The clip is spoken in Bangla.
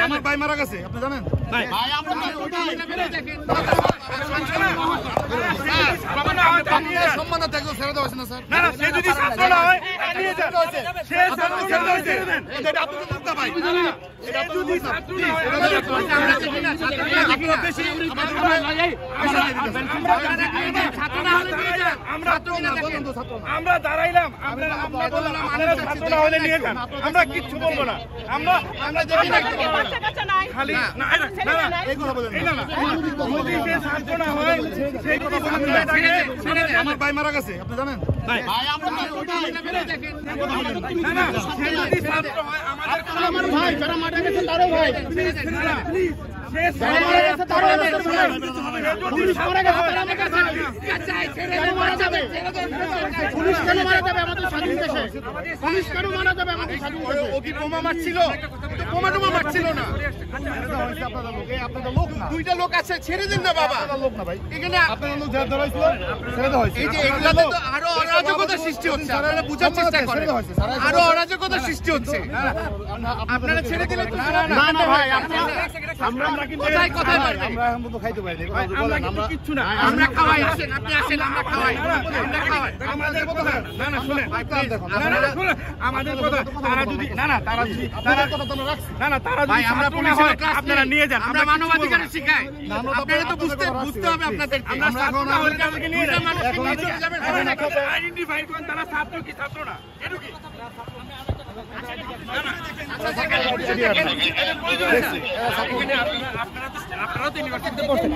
আমার ভাই মারা গেছে, আপনি জানেন? সম্মান থাকলেও ছেড়ে দেওয়া হয়েছে না স্যার। সে যদি ছাত্র না হয় সে আমরা দাঁড়াইলাম, ছাত্র না হলে নিয়ে যান, আমরা কিচ্ছু বলবো না। আমরা খালি ছাত্র না হয় সেই কথা আমার ভাই মারা গেছে, আপনি জানেন? আমার ভাই যারা মারা গেছে তারও ভাই পুলিশ কেন মারা যাবে আমাদের স্বাধীন দেশে? পুলিশ কেন মারা যাবে আমাদের স্বাধীন দেশে? ও কি বোমা মারছিল? বোমা মারছিল না। আপনাদের লোক না, দুইটা লোক আছে, ছেড়ে দিন না বাবা। লোক না ভাই, এখানে আপনাদের লোক যা ধরা হয়েছিল ছেড়ে দেওয়া হয়েছে। এই যে এগুলাতে তো আরো অরাজকতা সৃষ্টি হচ্ছে, আপনারা বুঝার চেষ্টা করেন। আরো অরাজকতা সৃষ্টি হচ্ছে, আপনারা ছেড়ে দিলে তো না না ভাই আমরা কোথায় কোথায় পারবেন? আমরা এখন তো খাইতে পারি আমরা কিচ্ছু না। আমরা খাওয়াই, আসেন আপনি আসেন, আমরা খাওয়াই, আমরা খাওয়াই। আমাদের কথা না না শুনেন, আমাদের কথা তারা যদি না না তারা যদি তারা কথা তোমরা রাখছি না না তারা যদি আমরা পুলিশের ক্লাস আপনারা নিয়ে যান, আমরা মানবাধিকার শিখাই। আপনারা তো বুঝতে হবে আপনাদের। আমরা এখন আমাদেরকে নিয়ে যান, এখন চলে যাবেন, আইডেন্টিফাই করেন তারা ছাত্র কি ছাত্র না, এটু কি আপনারা তো ইউনিভার্সিটিতে পড়ছেন।